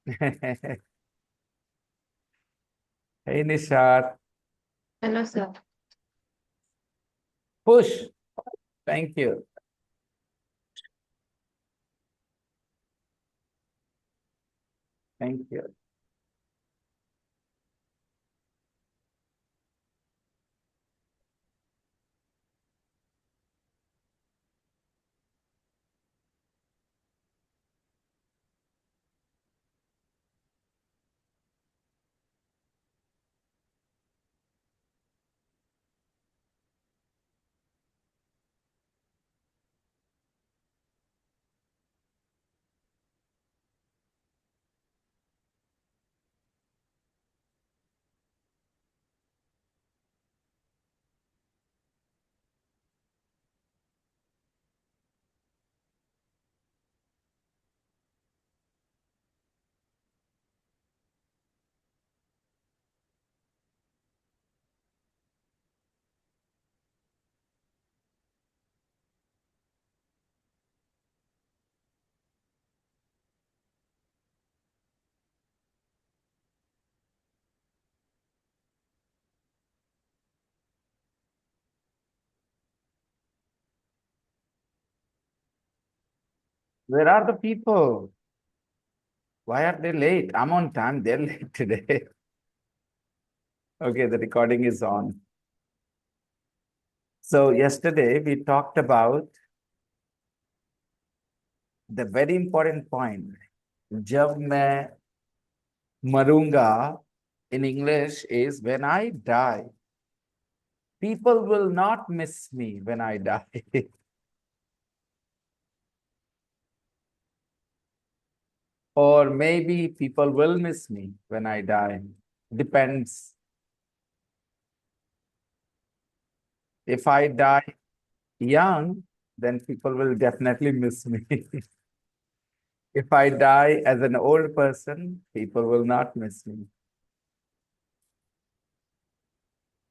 Hey, Nishad. Hello, sir. Push. Thank you. Thank you. Where are the people? Why are they late? I'm on time. They're late today. Okay, the recording is on. So yesterday we talked about the very important point. जब मैं मरूंगा in English is when I die. People will not miss me when I die. Or maybe people will miss me when I die. Depends. If I die young, then people will definitely miss me. If I die as an old person, people will not miss me.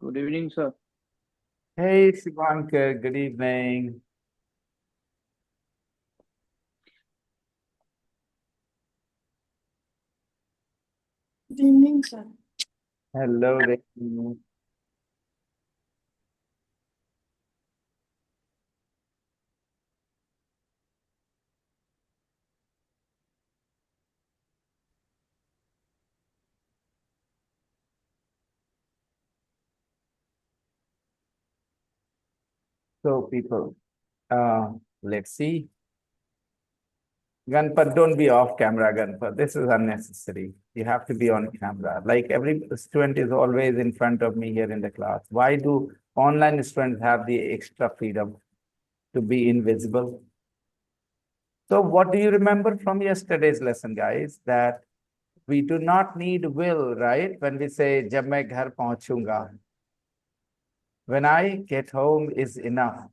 Good evening, sir. Hey, Shivankar, good evening. Good evening, sir. Hello, Renu. So, people, let's see. Ganpat, don't be off camera, Ganpat. This is unnecessary. You have to be on camera. Like every student is always in front of me here in the class. Why do online students have the extra freedom to be invisible? So what do you remember from yesterday's lesson, guys? That we do not need will, right? When we say, जब मैं घर पहुंचूंगा. When I get home is enough.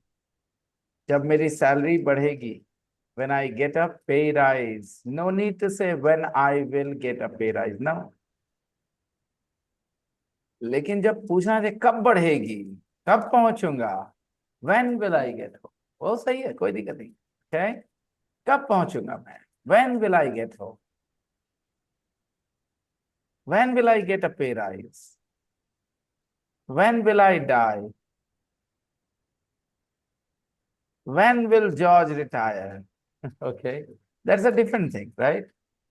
जब मेरी salary बढ़ेगी. When I get a pay rise. No need to say when I will get a pay rise. No. लेकिन जब पूछना है कब बढ़ेगी, कब पहुंचूंगा, when will I get home? वो सही है, कोई दिक्कत नहीं. Okay? कब पहुंचूंगा मैं? When will I get home? When will I get a pay rise? When will I die? When will George retire? Okay, that's a different thing, right?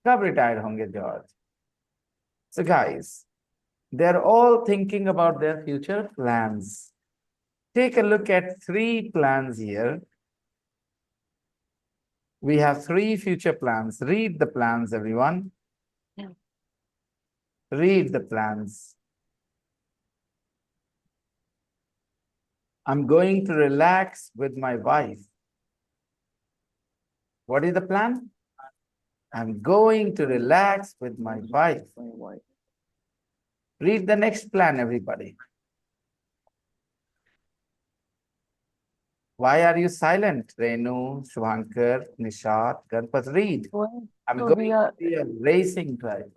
कब retire होंगे George? So guys, they're all thinking about their future plans. Take a look at 3 plans here. We have 3 future plans. Read the plans, everyone. Yeah. Read the plans. I'm going to relax with my wife. What is the plan? I'm going to relax with my wife. Read the next plan, everybody. Why are you silent, Renu, Shubhankar, Nishat, Ganpat? Read. I'm So going we to are be a racing driver.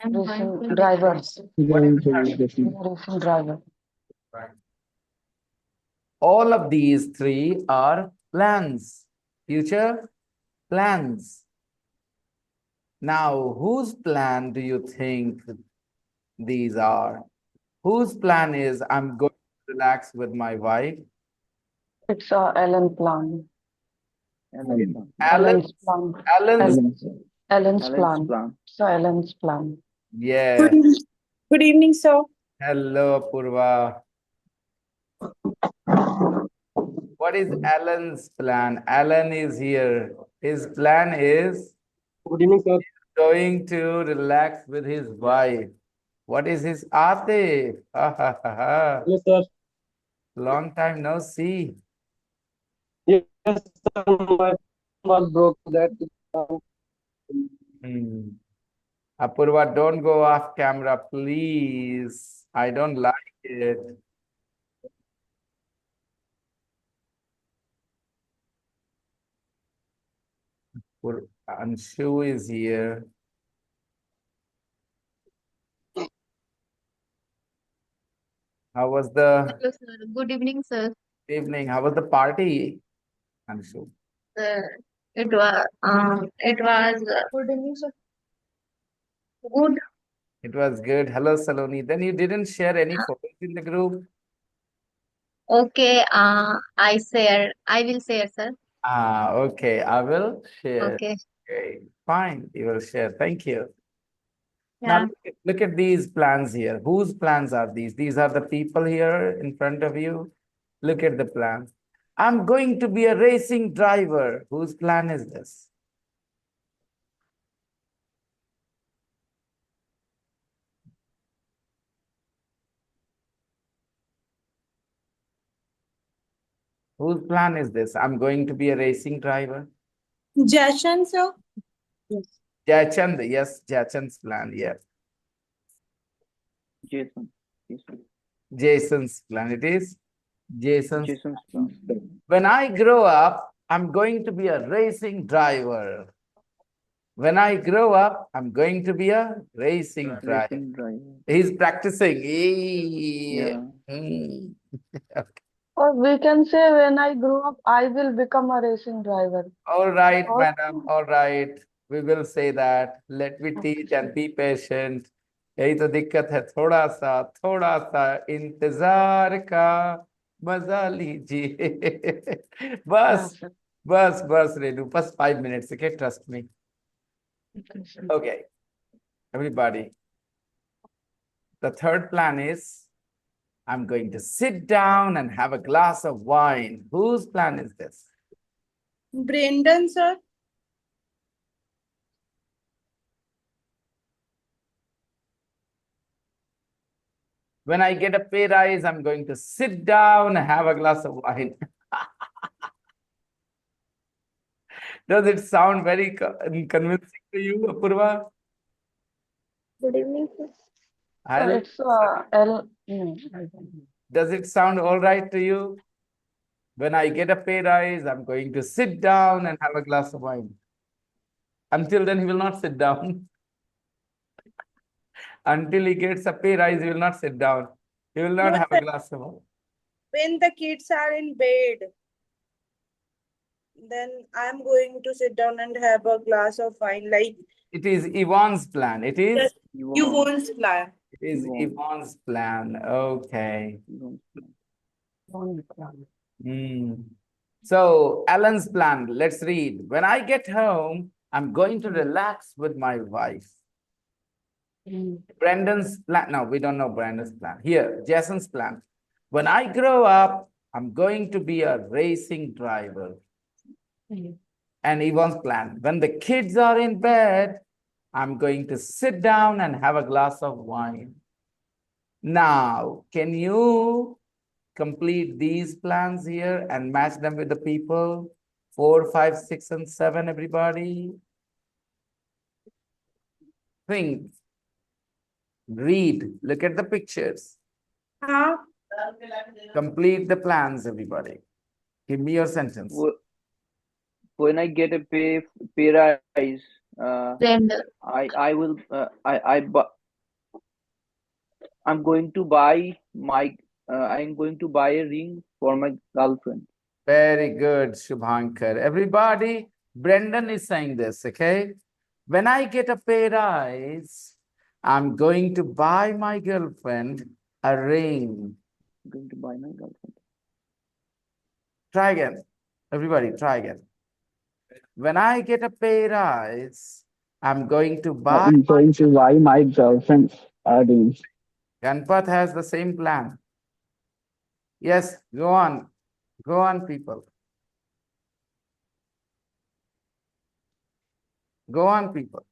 racing drivers. Racing driver. All of these 3 are plans, future plans. Now, whose plan do you think these are? Whose plan is I'm going to relax with my wife? It's Ellen plan. Alan. Ellen's Alan's, plan. Alan's, Ellen's Alan's plan. plan. So Ellen's plan. yeah. Good evening, sir. Hello, Purva. What is Alan's plan? Alan is here. His plan is Good evening, sir. going to relax with his wife. What is his Atif? Ha, ha, ha, ha. Yes, sir. Long time no see. Yes, sir. My was broke. That Hmm. Apurva, don't go off camera, please. I don't like it. Anshu is here. How was the Hello, sir. Good evening, sir. evening? How was the party, Anshu? It was Good evening, sir. good. It was good. Hello, Saloni. Then you didn't share any photos in the group? Okay, I will share, sir. Ah, okay. I will share. Okay. Okay, fine. You will share. Thank you. Now Yeah. look at these plans here. Whose plans are these? These are the people here in front of you. Look at the plans. I'm going to be a racing driver. Whose plan is this? Whose plan is this? I'm going to be a racing driver. Jashan, sir. Yes. Jachand, yes, Jachand's plan, yes. Jason. Jason. Jason's plan. It is Jason's. Jason's plan. When I grow up, I'm going to be a racing driver. When I grow up, I'm going to be a racing driver. Racing driver. He's practicing. Yeah. Hmm. Okay. Or we can say when I grow up, I will become a racing driver. All right, Or madam. All right. We will say that. Let me teach and be patient. यही तो दिक्कत है थोड़ा सा इंतजार का मजा लीजिए बस yes, sir. बस रेनू बस 5 minutes, okay, trust me. Okay, sir. Okay, everybody, the third plan is I'm going to sit down and have a glass of wine. Whose plan is this? Brendan, sir. When I get a pay rise, I'm going to sit down and have a glass of wine. Does it sound very convincing to you, Apurva? Good evening, sir. So I'll- it's L. No, I don't know. Does it sound all right to you? When I get a pay rise, I'm going to sit down and have a glass of wine. Until then, he will not sit down. Until he gets a pay rise, he will not sit down. He will not No, have sir. a glass of wine. When the kids are in bed, then I'm going to sit down and have a glass of wine. Like It is Yvonne's plan. It is, just You you want. won't plan. it is Yvonne. Yvonne's plan. Okay. Yvonne's plan. One plan. Hmm. So Alan's plan, let's read. When I get home, I'm going to relax with my wife. Mm. Brendan's plan. No, we don't know Brendan's plan. Here, Jason's plan. When I grow up, I'm going to be a racing driver. Mm. And Yvonne's plan. When the kids are in bed, I'm going to sit down and have a glass of wine. Now, can you complete these plans here and match them with the people? 4, 5, 6, and 7, everybody. Think. Read. Look at the pictures. Huh? Complete the plans, everybody. Give me your sentence. When I get a pay rise, Then I will I'm going to buy I'm going to buy a ring for my girlfriend. Very good, Shubhankar. Everybody, Brendan is saying this, okay? When I get a pay rise, I'm going to buy my girlfriend a ring. I'm going to buy my girlfriend. Try again. Everybody, try again. When I get a pay rise, I'm going to buy. I'm going to buy my girlfriend a ring. Ganpat has the same plan. Yes, go on. Go on, people. Go on, people.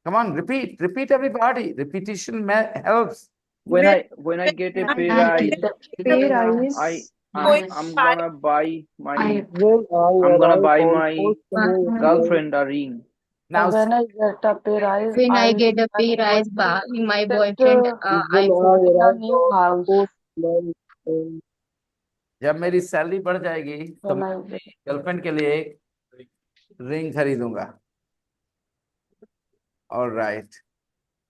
Come on, repeat. Repeat, everybody. Repetition helps. When I get a pay rise, Pay I rise. I'm gonna buy my When I I'm gonna arrive buy on my post my girlfriend a ring. Now, When I get a pay rise, When I I'm get a pay I'm rise, going to my shift boyfriend when I iPhone. in a arrive new on house. post my जब मेरी salary बढ़ जाएगी तो When मैं I अपनी girlfriend के लिए एक रिंग खरीदूंगा। ऑलराइट।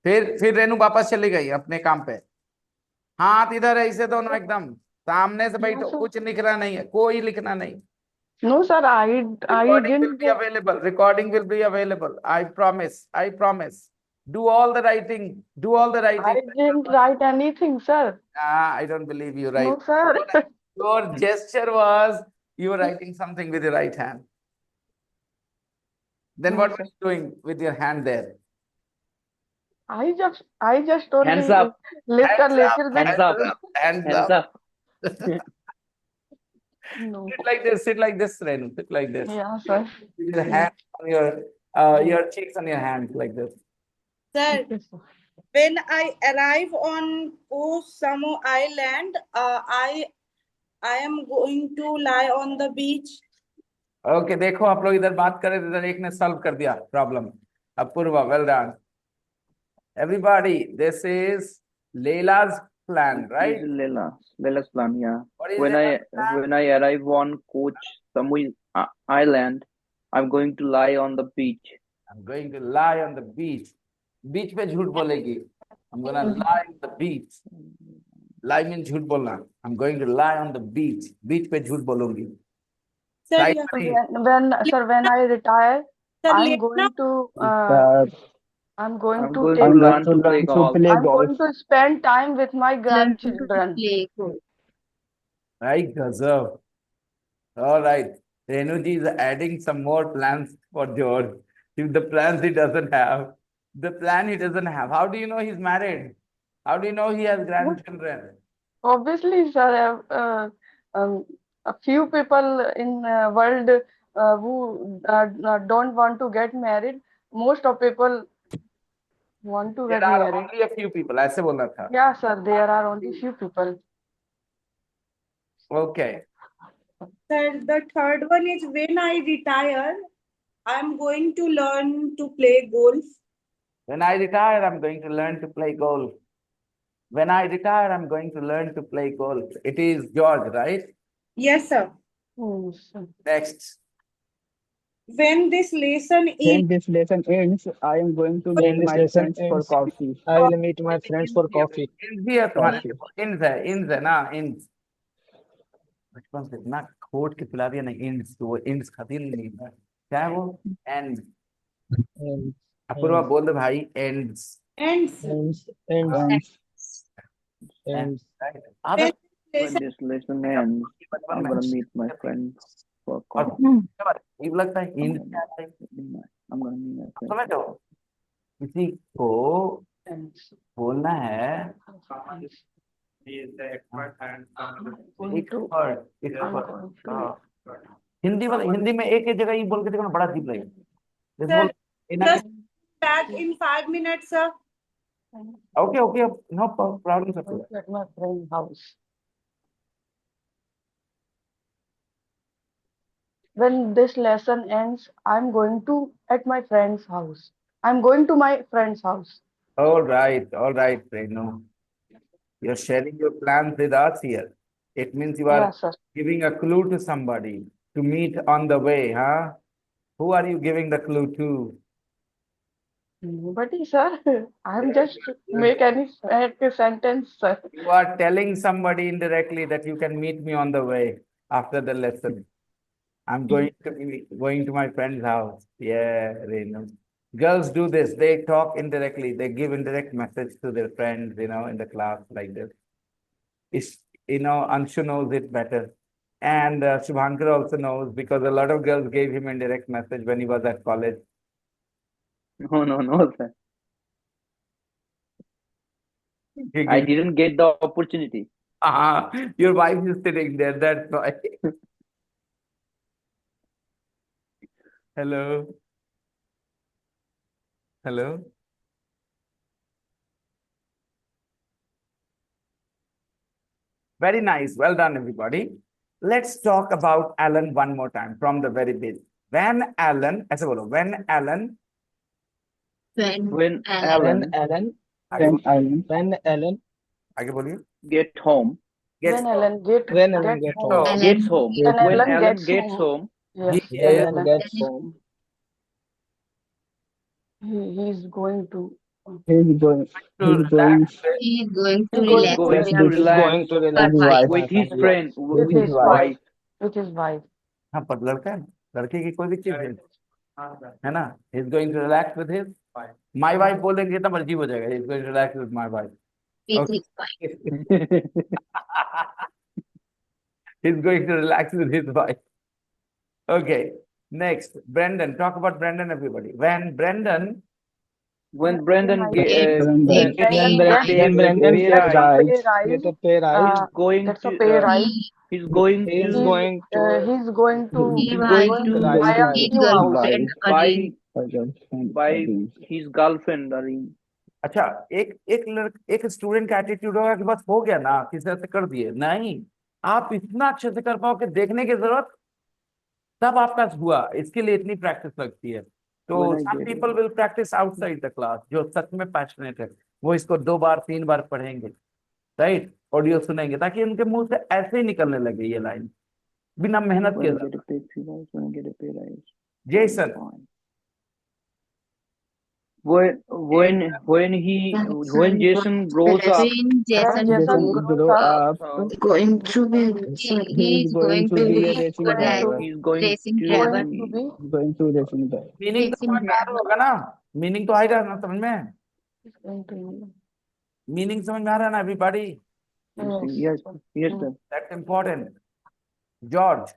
फिर रेनू वापस चली गई अपने काम पे। हाथ इधर है, इसे दोनों एकदम सामने से बैठो। sir. कुछ लिखना नहीं है, कोई लिखना नहीं। No, sir, I Recording will didn't. be available. Recording will be available. I promise. I promise. Do all the writing. Do all the I writing. didn't write anything, sir. I don't believe you, right? No, sir. Your gesture was you were writing something with your right hand. Then No, what sir. were you doing with your hand there? I just only Hands up. lift a Hands up, little bit. Hands up. hands Hands up. up. No. Sit like this, Renu. Sit like this. Yeah, sir. With your hand on your cheeks on your hands like this. Sir, Okay, sir. when I arrive on Koh Samo Island, I am going to lie on the beach. Okay, देखो आप लोग इधर बात कर रहे थे, इधर एक ने सॉल्व कर दिया problem. Apurva, well done. Everybody, this is Leila's plan, This right? is Lela's plan, yeah. What is When Leila's plan? when I arrive on Coach Samui Island, I'm going to lie on the beach. I'm going to lie on the beach. Beach पे झूठ बोलेगी. I'm gonna lie on the beach. Lie means झूठ बोलना. I'm going to lie on the beach. Beach पे झूठ बोलूंगी. Sir, Right, yeah. buddy? When I retire, Sir, I'm Lena, going to That I'm going I'm to going take to I'm going learn to to play learn to golf. play I'm golf. going to spend time with my Learn to grandchildren. play. Right, Gazav. All right. Renuji is adding some more plans for George. If the plans he doesn't have, the plan he doesn't have. How do you know he's married? How do you know he has grandchildren? Obviously, sir, a few people in world who don't want to get married. Most of people want to There get are married. only a few people. ऐसे बोलना था. Yeah, sir, there are only few people. Okay. sir, the third one is when I retire, I'm going to learn to play golf. When I retire, I'm going to learn to play golf. When I retire, I'm going to learn to play golf. It is George, right? Yes, sir. Oh, sir. Next. When this lesson When ends, this lesson ends, I am going to when meet this my lesson friends for ends, coffee. I will meet my friends for coffee. Ins भी है तुम्हारे Coffee. ins है ना ins बचपन से इतना खोट के पिला दिया ना ins तो वो ins खाती नहीं था क्या है वो end And अपूर्वा बोल दे भाई ends ends, ends, ends right when आदत this When lesson this lesson ends, बचपन I'm में gonna meet my friends for और coffee. ये लगता है ins क्या है I'm gonna meet my friends. समझो किसी को बोलना है हिंदी वाला हिंदी में एक ही जगह ही बोल के देखो ना बड़ा अजीब लगेगा जैसे Sir, बोल just back in 5 minutes, sir. okay no problem sir. At my friend's house. When this lesson ends, I'm going to at my friend's house. I'm going to my friend's house. All right, Renu. You're sharing your plans with us here. It means you are Yes, sir. giving a clue to somebody to meet on the way, huh? Who are you giving the clue to? Nobody, sir. I'm just make a sentence, sir. You are telling somebody indirectly that you can meet me on the way after the lesson. I'm going to my friend's house. Yeah, Renu. Girls do this. They talk indirectly. They give indirect message to their friends, in the class like this. It's, Anshu knows it better. And Shubhankar also knows because a lot of girls gave him indirect message when he was at college. No, no, no, sir. He I gave, didn't get the opportunity. your wife is sitting there. That's why. Hello. Hello. Very nice. Well done, everybody. Let's talk about Alan one more time from the very beginning. When Alan, ऐसे बोलो, when Alan, When When Alan When Alan Alan, आगे Then बोलिए, Alan. when Alan, आगे बोलिए, get home, gets When home. Alan get when Alan get get home. home, So, gets Alan home. When When Alan Alan gets gets home. home, he Yes, when when is Alan Alan gets home, he's going to He's going. to He's relax going with, he is going to he's he's going relax to going with to relax his he's relax going to with relax his wife. wife. with his with friend, With with with his his his wife. wife. wife. With his wife. हाँ पर लड़का है, लड़के की कोई भी चीज है ना, he is going to relax with his my wife बोलेंगे तो अजीब हो जाएगा, he is going to relax with my wife. With Okay. his wife. He is going to relax with his wife. Okay. Next, Brendan. Talk about Brendan, everybody. When Brendan When Brandon Get Brendan. gets pay Brandon a gets pay, when Brandon pay gets a rise, pay Guys, rise. get a pay rise, he's going Gets a to pay rise. he he's going he is to going to He's going to he he's buy going going to to rise buy a his his new house. girlfriend guys, a ring. buy I just think buy his girlfriend a ring. अच्छा, एक student का attitude होगा कि बस हो गया ना, किसी तरह से कर दिए, नहीं, आप इतना अच्छे से कर पाओ कि देखने की जरूरत, तब आपका हुआ, इसके लिए इतनी प्रैक्टिस लगती है। तो When I some get people will practice outside the class, जो सच में पैशनेट है, वो इसको 2 बार 3 बार पढ़ेंगे, राइट, ऑडियो सुनेंगे, ताकि उनके मुंह से ऐसे ही निकलने लगे ये लाइन, बिना मेहनत when के I साथ। get a pay rise, when I get a pay rise. Jason, Fine. When Jason grows up, When When Jason Jason grows, Jason grows grow up, up. going to be he He's is going going to to be a be racing going a driver. to he's going racing driver. going to to be Going to racing driver. Meaning तो Racing समझ में आ रहा driver. होगा ना, meaning तो आएगा ना समझ में, is going to मीनिंग समझ में आ रहा है ना everybody, yes, yes, sir. That's important. George,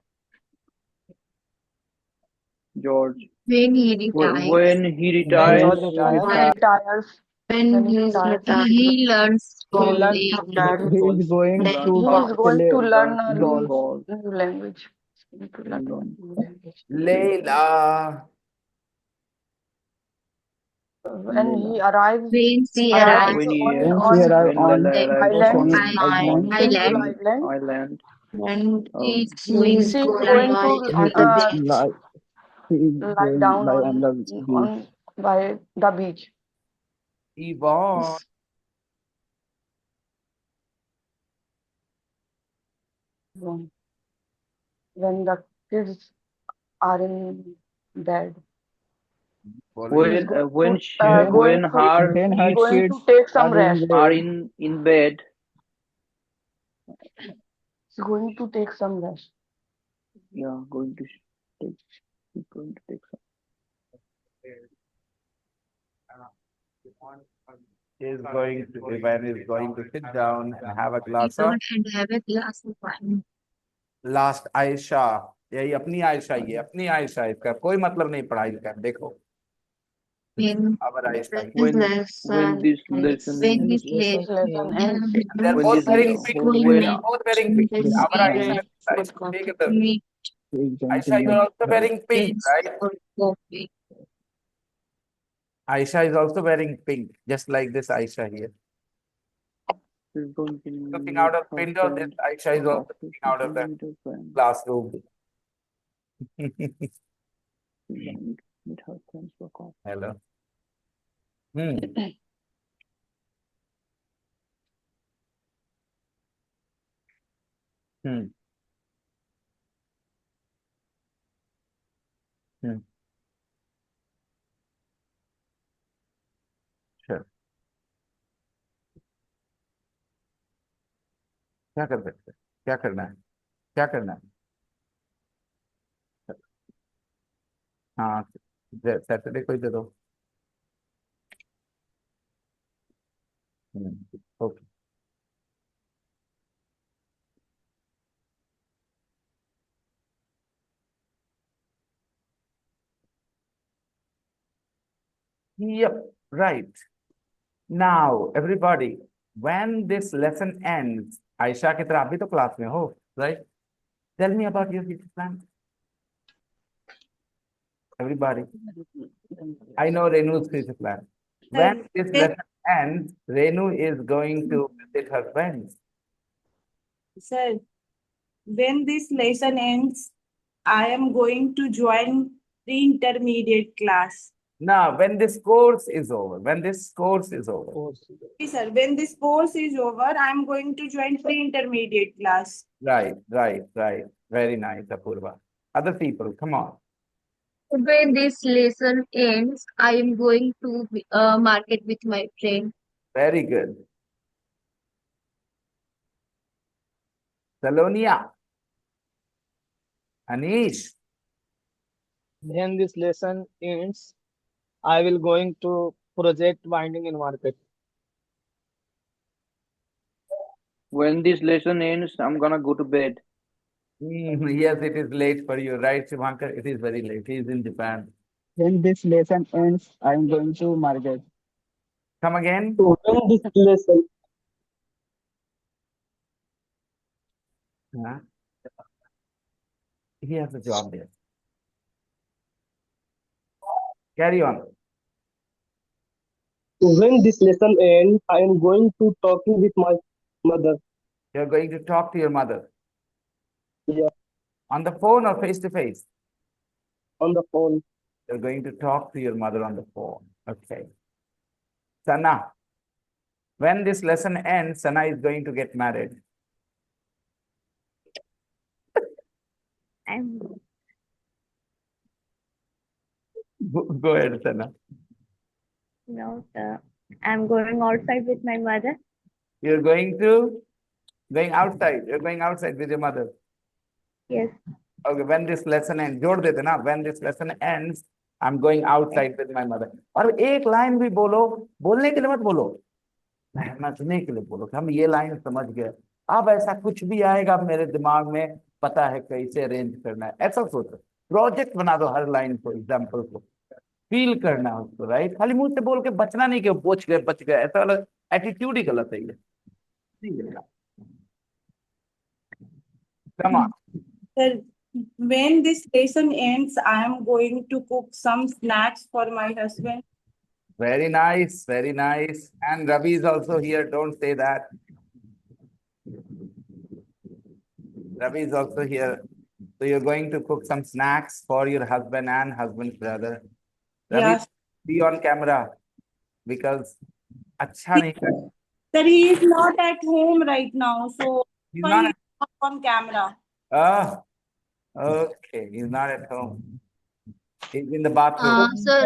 George. When he retires, When he when retires, George He retires, when he retires. retires. when When he he is retires, retired, he learns he learns only He's going learn he to is golf, going to play learn a play golf. golf, new language. He's going to learn learn a new language. लेला, When Layla. he arrives when she arrives arrives When he on When she on arrive when on Layla the arrives island, on on island, simple island, island, island, and um, he's going she is to going to he is like he is lie going down lie on the beach. on by the beach. Ivan, When the kids are in bed, बोलिए, he's going to When when her when her kids going to kids take are some in rest. are bed, in bed, He's going to take some rest. yeah, going to take he's going to take some. is going to, Ivan is going to sit down and have a sit glass of down and have a glass of wine. Last Ayesha, यही अपनी आयशा, ये अपनी आयशा, इसका कोई मतलब नहीं पढ़ाई का, देखो, When अब Ayesha, this When lesson this ends, lesson when when this this lesson lesson This lesson ends, ends. ends, they're when both this he wearing is pink, going they are when both wearing pink, to अब see Ayesha, take it up. me he's going to Aisha, you are meet also her. wearing pink, kids right? for coffee. Aisha is also wearing pink, just like this Aisha here. is going to Looking meet out of the her window, this friends. Aisha is also After looking she's out of going to the meet her friends, classroom. she's going to meet her friends for coffee. Hello. Hmm. Hmm. Hmm. Sure. क्या कर सकते हैं? क्या करना है? क्या करना है? हाँ, सैटरडे को ही दे दो। Okay. Yep, right. Now, everybody, when this lesson ends, Aisha की तरह आप भी तो क्लास में हो, right? Tell me about your future plan. Everybody. I know Renu's future plan. When this lesson ends, Renu is going to visit her friends. Sir, when this lesson ends, I am going to join the intermediate class. Now, when this course is over, when this course is over, course. Yes, sir, when this course is over, I am going to join pre-intermediate class. right. Very nice, Apurva. Other people, come on. When this lesson ends, I am going to market with my friend. Very good. Salonia. Anish. When this lesson ends, I will going to project binding in market. When this lesson ends, I'm gonna go to bed. Yes, it is late for you, right, Shivankar? It is very late. He is in Japan. When this lesson ends, I am going to market. Come again. So when this lesson, Huh? He has a job there. Carry on. when this lesson ends, I am going to talking with my mother. You're going to talk to your mother. Yeah, On the phone or face to face? on the phone. You're going to talk to your mother on the phone. Okay. Sana. When this lesson ends, Sana is going to get married. I'm Go ahead, Sana. not. I'm going outside with my mother. You're going outside. You're going outside with your mother. Yes. Okay, when this lesson ends, जोड़ देते ना, when this lesson ends, I'm going outside with my mother. और एक line भी बोलो, बोलने के लिए मत बोलो, समझने के लिए बोलो कि हम ये लाइन समझ गए। अब ऐसा कुछ भी आएगा मेरे दिमाग में, पता है कैसे अरेंज करना है, ऐसा सोचो। प्रोजेक्ट बना दो हर लाइन को, एग्जाम्पल को, फील करना है उसको, राइट? खाली मुंह से बोल के बचना नहीं कि बच गए, ऐसा वाला एटीट्यूड ही गलत है ये। Come on. Sir, when this lesson ends, I am going to cook some snacks for my husband. Very nice, very nice. And Ravi is also here. Don't say that. Ravi is also here. So you're going to cook some snacks for your husband and husband's brother. Ravi, Yes. be on camera because अच्छा नहीं कर. Sir, he is not at home right now, so He's he not. is not on camera. Ah, okay. He's not at home. He's in the bathroom. Sir,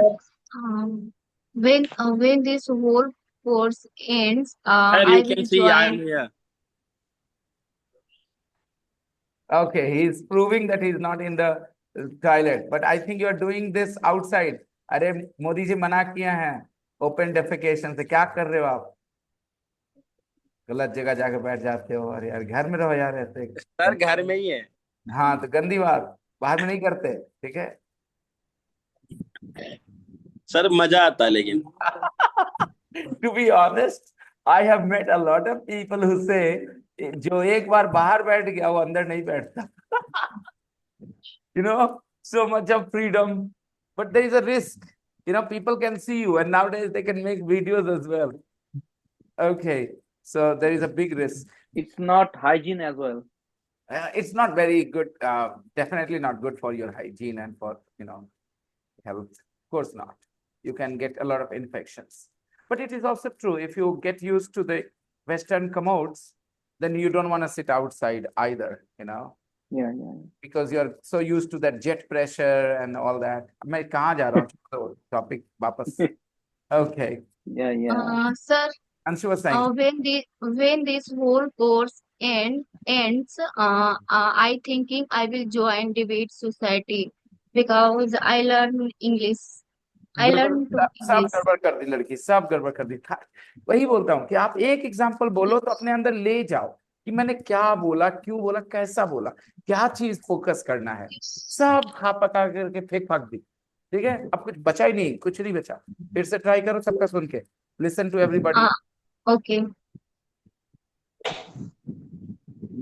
when this whole course ends, Sir, I you will can see I am join. here. Okay, he's proving that he's not in the toilet. But I think you're doing this outside. अरे मोदी जी मना किया है open defecation से, क्या कर रहे हो आप? गलत जगह जाके बैठ जाते हो। अरे यार घर में रहो यार ऐसे। सर घर में ही है। हाँ तो गंदी बात, बाहर में नहीं करते, ठीक है? सर मजा आता है लेकिन। To be honest, I have met a lot of people who say जो एक बार बाहर बैठ गया वो अंदर नहीं बैठता। You know, so much of freedom, but there is a risk. You know, people can see you, and nowadays they can make videos as well. Okay, so there is a big risk. It's not hygiene as well. It's not very good. Definitely not good for your hygiene and for health. Of course not. You can get a lot of infections. But it is also true, if you get used to the Western commodes, then you don't want to sit outside either, Yeah. because you're so used to that jet pressure and all that. मैं कहाँ जा रहा हूँ? So, topic वापस. Okay. Yeah. Sir, Anshu was saying. when this whole course ends, I thinking I will join debate society. because I learn English. I learn to सब English. गड़बड़ कर दी लड़की, सब गड़बड़ कर दी। वही बोलता हूँ कि आप एक एग्जाम्पल बोलो तो अपने अंदर ले जाओ कि मैंने क्या बोला, क्यों बोला, कैसा बोला, क्या चीज फोकस करना है। सब खा पका करके फेंक फाक दी। ठीक है, अब कुछ बचा ही नहीं, कुछ नहीं बचा। फिर से ट्राई करो सबका सुन के। Listen to everybody. Okay.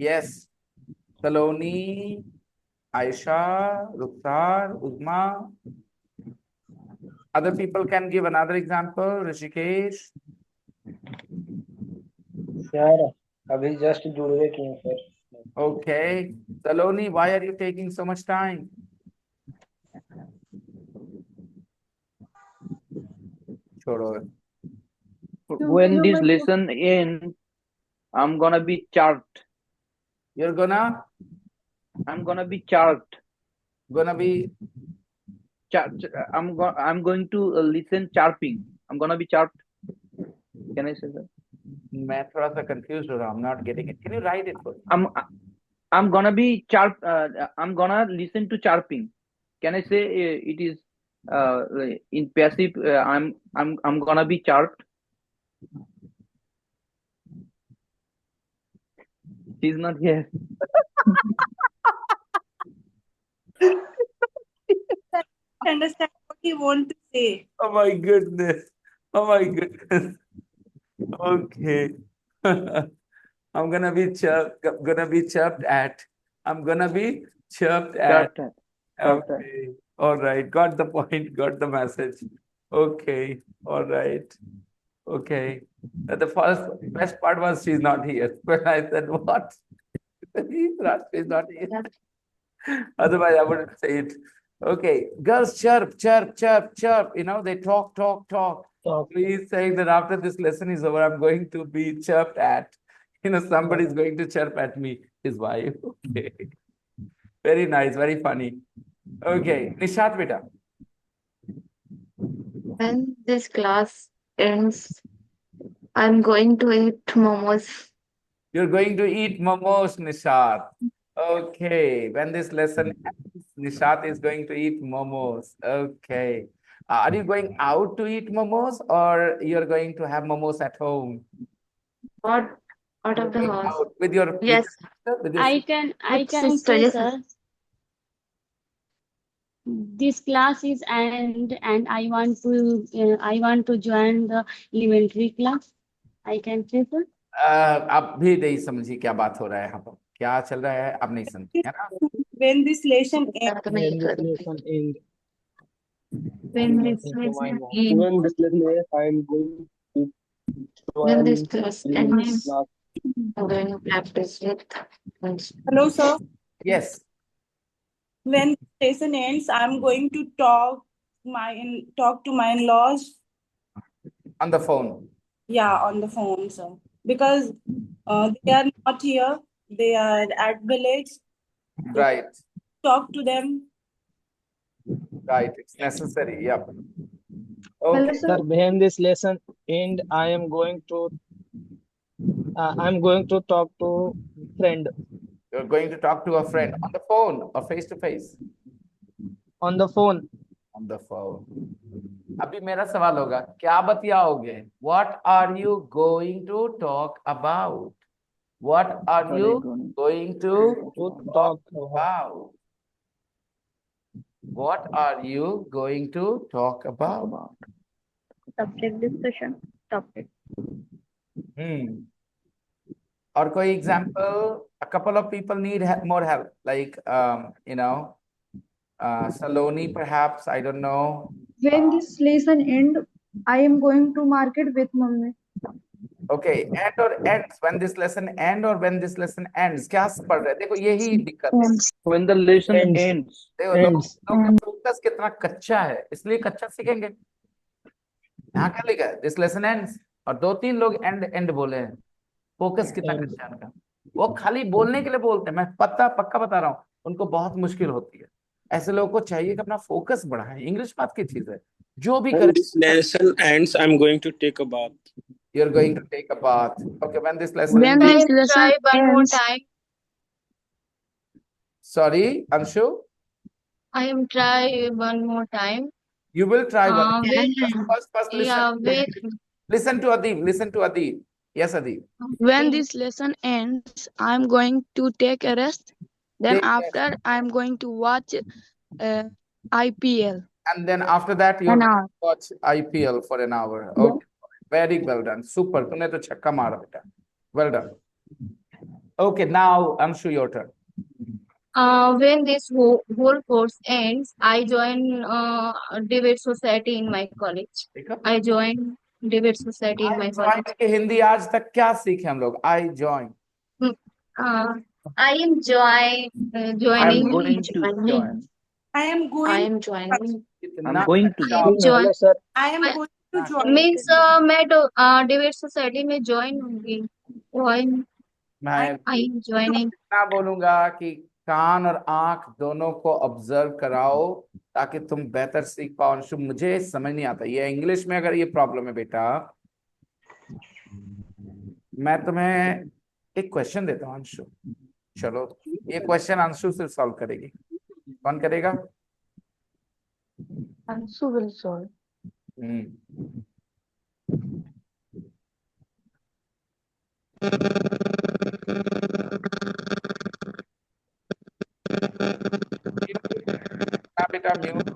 Yes, Saloni, Ayesha, Rukhsar, Uzma. Other people can give another example. Rishikesh. Sir अभी जस्ट जुड़े किए sir. Okay. Saloni, why are you taking so much time? छोड़ो। When this lesson ends, I'm gonna be charged. You're gonna be charged. be I'm going to listen chirping. I'm gonna be chirped. Can I say that? मैं थोड़ा सा confused हो रहा हूँ. I'm not getting it. Can you write it for me? I'm gonna be I'm gonna listen to chirping. Can I say it is in passive? I'm gonna be chirped. She's not here. Understand what he want to say. Oh my goodness. Oh my goodness. Okay. I'm gonna be chirped at. I'm gonna be chirped at. Chirped at. Okay. All right. Got the point. Got the message. Okay. All right. Okay. The first best part was she's not here. When I said what? She's not here. Otherwise, I wouldn't say it. Okay. Girls chirp, chirp, chirp, chirp. You know, they talk, talk, talk. Please say that after this lesson is over, I'm going to be chirped at. You know, somebody's going to chirp at me, his wife. Okay. Very nice, very funny. Okay. Nishat beta. When this class ends, I'm going to eat momos. You're going to eat momos, Nishat. Okay. When this lesson ends, Nishat is going to eat momos. Okay. Are you going out to eat momos or you're going to have momos at home? What? Out of the Going house. out with your Yes. with your I can sister, say, yes. sir. This class is end, and I want to join the elementary class. I can say, sir. आप भी नहीं समझी क्या बात हो रहा है यहाँ पर, क्या चल रहा है, आप नहीं समझी है ना? When this lesson ends, When this lesson ends, When this lesson ends, when this lesson ends, I'm going to when this join class English ends, class. I'm going to practice with. hello, sir. Yes. When this lesson ends, I'm going to talk to my in-laws. On the phone. Yeah, on the phone, sir. Because they are not here. They are at village. Right. Talk to them. Right. It's necessary. Yep. Hello, Okay. sir. Sir, when this lesson ends, I'm going to talk to friend You're going to talk to a friend on the phone or face to face? on the phone. On the phone. अभी मेरा सवाल होगा, क्या बतियाओगे? What are you going to talk about? What are you going to talk about? What are you going to talk about? Subject discussion. Topic. Or koi example, a couple of people need more help, like you know, Saloni perhaps, I don't know. When this lesson end, I am going to market with mommy. Okay, end or ends, when this lesson end or when this lesson ends, क्या पढ़ रहे? देखो यही दिक्कत है. When the lesson ends. देखो लोग का फोकस कितना कच्चा है, इसलिए कच्चा सीखेंगे. यहाँ क्या लिखा है? This lesson ends, और 2-3 लोग end बोले हैं. फोकस कितना कच्चा है उनका. वो खाली बोलने के लिए बोलते हैं. मैं पक्का बता रहा हूँ, उनको बहुत मुश्किल होती है. ऐसे लोगों को चाहिए कि अपना फोकस बढ़ाएं. इंग्लिश बात की चीज है, जो भी When this lesson ends, I'm going to take a bath. You're going to take a bath. Okay, when this lesson When this ends. lesson one more time. Sorry, Anshu. I am try one more time. You will try one. When First listen. yeah, with Listen to Adib. Listen to Adib. Yes, Adib. When this lesson ends, I'm going to take a rest. Then Take care. after, I'm going to watch IPL. And then after that, you're An going hour. to watch IPL for an hour. Okay. Very well done. Super. तूने तो छक्का मारा बेटा. Well done. Okay, now Anshu, your turn. when this whole course ends, I join debate society in my college. देखा? I join debate society in I my join college. के हिंदी आज तक क्या सीखे हम लोग? I join. Uh, I am I'm joining. going to join. I am I going. am joining. कितना I'm going to I am join. join. Hello, sir. I am I- going to join. Means मैं debate society में join होंगी. Join. मैं I am joining. इतना बोलूंगा कि कान और आंख दोनों को ऑब्जर्व कराओ ताकि तुम बेहतर सीख पाओ। अंशु, मुझे समझ नहीं आता ये इंग्लिश में अगर ये प्रॉब्लम है बेटा, मैं तुम्हें एक क्वेश्चन देता हूँ अंशु। चलो, ये क्वेश्चन अंशु से सॉल्व करेगी। कौन करेगा? Anshu will solve. बेटा म्यूट।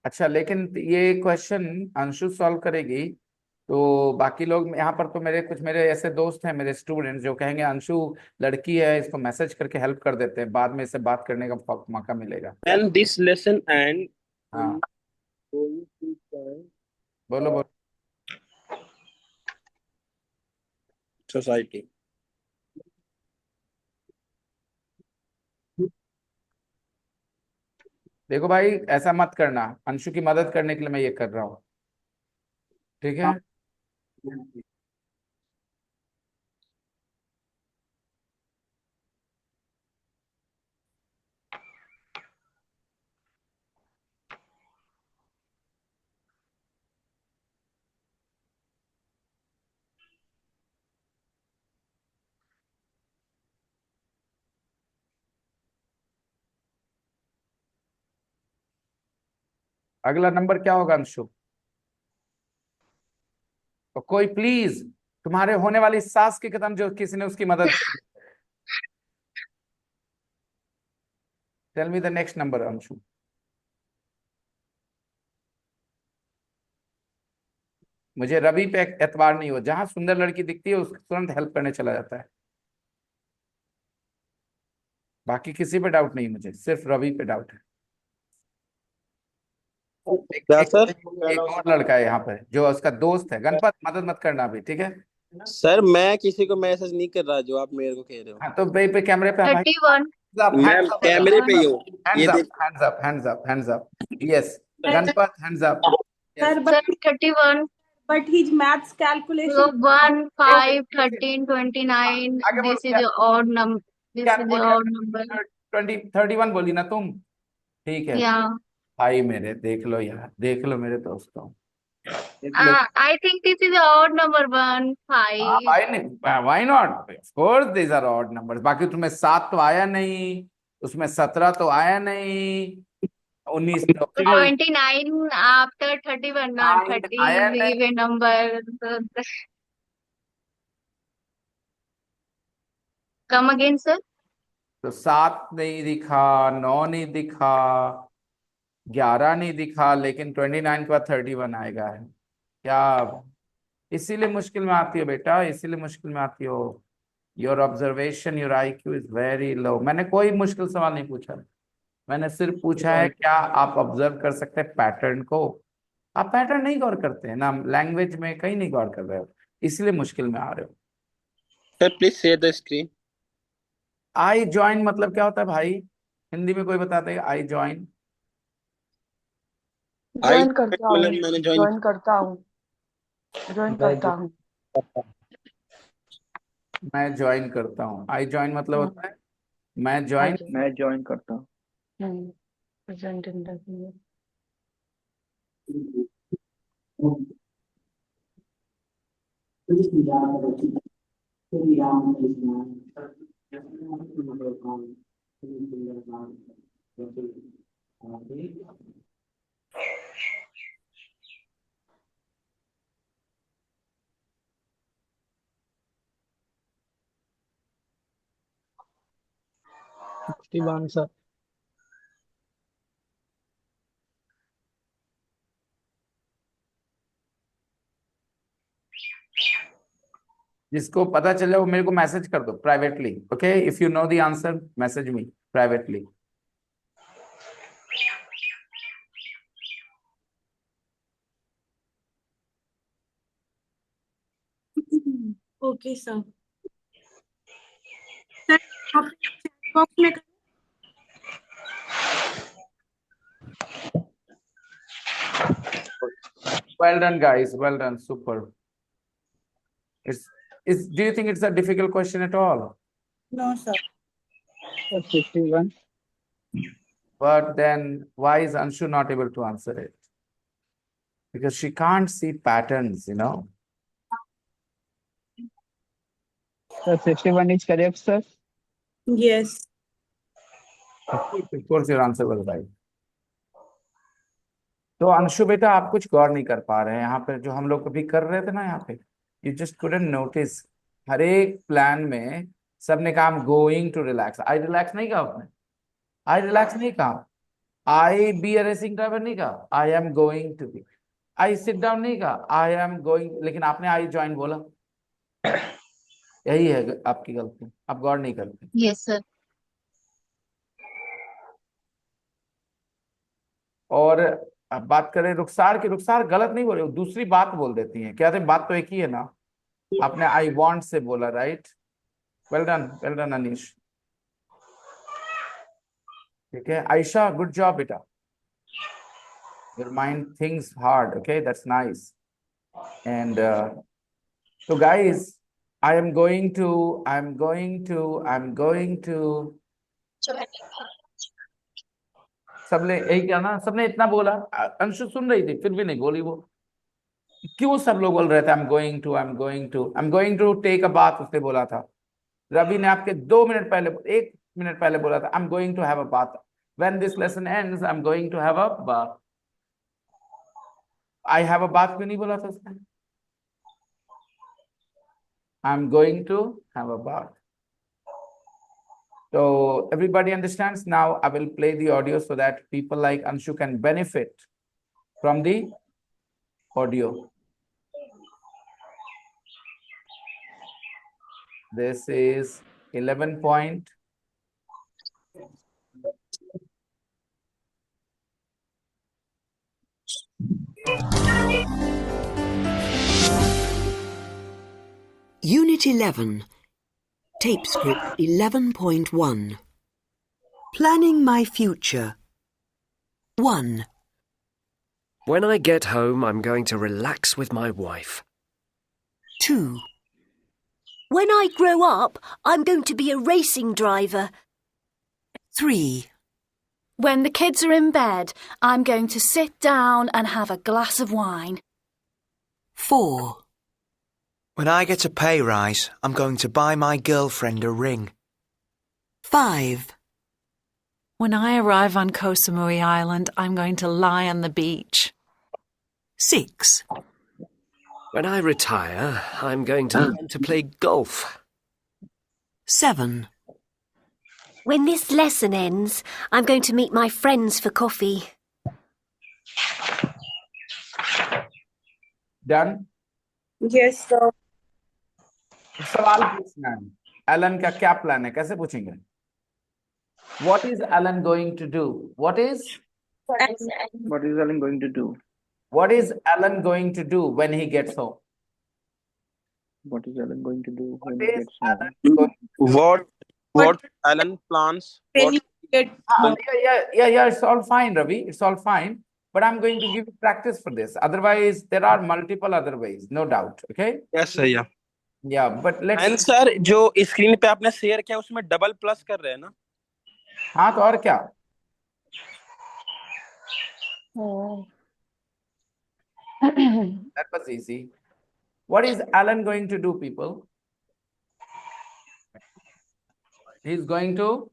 अच्छा, लेकिन ये क्वेश्चन अंशु सॉल्व करेगी तो बाकी लोग यहाँ पर तो मेरे ऐसे दोस्त हैं, मेरे स्टूडेंट, जो कहेंगे अंशु लड़की है, इसको मैसेज करके हेल्प कर देते हैं, बाद में इसे बात करने का मौका मिलेगा। When this lesson ends, हाँ, going to join बोलो। society. देखो भाई, ऐसा मत करना, अंशु की मदद करने के लिए मैं ये कर रहा हूँ, ठीक है? अगला नंबर क्या होगा अंशु? तो कोई प्लीज तुम्हारे होने वाली सास की कदम जो किसी ने उसकी मदद की, tell me the next number Anshu. मुझे रवि पे एतबार नहीं हो, जहां सुंदर लड़की दिखती है उसको तुरंत हेल्प करने चला जाता है, बाकी किसी पे डाउट नहीं, मुझे सिर्फ रवि पे डाउट है। क्या सर? एक और लड़का है यहाँ पे जो उसका दोस्त है, गणपत, मदद मत करना अभी, ठीक है? सर मैं किसी को मैसेज नहीं कर रहा जो आप मेरे को कह रहे हो। हाँ, तो पे कैमरे पे भाई, 31. मैं कैमरे पे ही हूँ। ये देख, hands up, yes, Ganpat, hands up, yes. Sir, Sir, 31. but his maths So calculation. 1, 5, 13, 29. आगे बोलो, This is the odd number. This क्या is बोल the रहे odd number. 31 बोली ना तुम? ठीक है Yeah. भाई मेरे, देख लो यार, देख लो मेरे दोस्तों, देख लो। I think this is the odd number 1, 5. हाँ भाई, नहीं, why not, of course these are odd numbers. बाकी तुम्हें 7 तो आया नहीं, उसमें 17 तो आया नहीं, 19 तो 29 after 31, not 30 आया is नहीं, even number. Come again, sir. तो 7 नहीं दिखा, 9 नहीं दिखा, 11 नहीं दिखा, लेकिन 29 के बाद 31 आएगा है क्या? इसीलिए मुश्किल में आती हो बेटा, इसीलिए मुश्किल में आती हो। Your observation, your IQ is very low. मैंने कोई मुश्किल सवाल नहीं पूछा, मैंने सिर्फ पूछा है क्या आप ऑब्जर्व कर सकते हैं पैटर्न को? आप पैटर्न नहीं गौर करते हैं ना, लैंग्वेज में कहीं नहीं गौर कर रहे हो, इसलिए मुश्किल में आ रहे हो। Sir please share the screen. I join मतलब क्या होता है भाई? हिंदी में कोई बता देगा आई ज्वाइन? ज्वाइन करता हूँ, मैंने ज्वाइन ज्वाइन करता हूँ, ज्वाइन करता हूँ। मैं ज्वाइन करता हूँ। आई ज्वाइन मतलब होता है मैं ज्वाइन। मैं ज्वाइन करता हूँ। Present indefinite. 61, sir. जिसको पता चले वो मेरे को मैसेज कर दो privately, okay? If you know the answer message me privately. Okay sir. Sir आप chat box में Well done, guys. Well done. Super. Do you think it's a difficult question at all? No sir. 51. But then why is Anshu not able to answer it? Because she can't see patterns, you know. Sir, 61 is correct, sir. Yes. Of course, your answer was right. तो अंशु बेटा आप कुछ गौर नहीं कर पा रहे हैं यहाँ पे जो हम लोग कभी कर रहे थे ना यहाँ पे. You just couldn't notice. हर एक प्लान में सबने कहा I'm going to relax. I relax नहीं कहा आपने. आई रिलैक्स नहीं कहा. I be a racing driver नहीं कहा. I am going to be. I sit down नहीं कहा. I am going. लेकिन आपने आई ज्वाइन बोला. यही है आपकी गलती. आप गौर नहीं करते. Yes, sir. और अब बात करें रुखसार की. रुखसार गलत नहीं बोल रही, दूसरी बात बोल देती हैं. क्या थे बात तो एक ही है ना. आपने आई वांट से बोला, राइट? Well done Anish. ठीक है आयशा, गुड जॉब बेटा. Your mind thinks hard. Okay, that's nice. And so guys, I am going to सबने यही क्या ना, सबने इतना बोला. अंशु सुन रही थी फिर भी नहीं बोली वो. क्यों सब लोग बोल रहे थे I'm going to take a bath. उसने बोला था. रवि ने आपके 1 मिनट पहले बोला था I'm going to have a bath. When this lesson ends, I'm going to have a bath. I have a bath क्यों नहीं बोला था उसने? I'm going to have a bath. So everybody understands now. I will play the audio so that people like Anshu can benefit from the audio. This is 11 point. Unit 11, Tape Script 11.1. Planning my future. 1. When I get home, I'm going to relax with my wife. 2. When I grow up, I'm going to be a racing driver. 3. When the kids are in bed, I'm going to sit down and have a glass of wine. 4. When I get a pay rise, I'm going to buy my girlfriend a ring. 5. When I arrive on Koh Samui Island, I'm going to lie on the beach. 6. When I retire, I'm going to learn to play golf. 7. When this lesson ends, I'm going to meet my friends for coffee. Done? Yes sir. सवाल पूछना है. Elon का क्या plan है? कैसे पूछेंगे? What is Alan going to do? What is Alan going to do? What is Alan going to do when he gets home? What is Alan going to do when What he is gets home? Alan going to do? What Alan plans? What Yeah, it's all fine, Ravi. It's all fine. But I'm going to give you practice for this. Otherwise, there are multiple other ways, no doubt. Okay? Yes, sir. Yeah. Yeah, but let's. And sir, जो screen पे आपने share किया उसमें double plus कर रहे हैं ना? हाँ तो और क्या? That was easy. What is Alan going to do, people? He's going to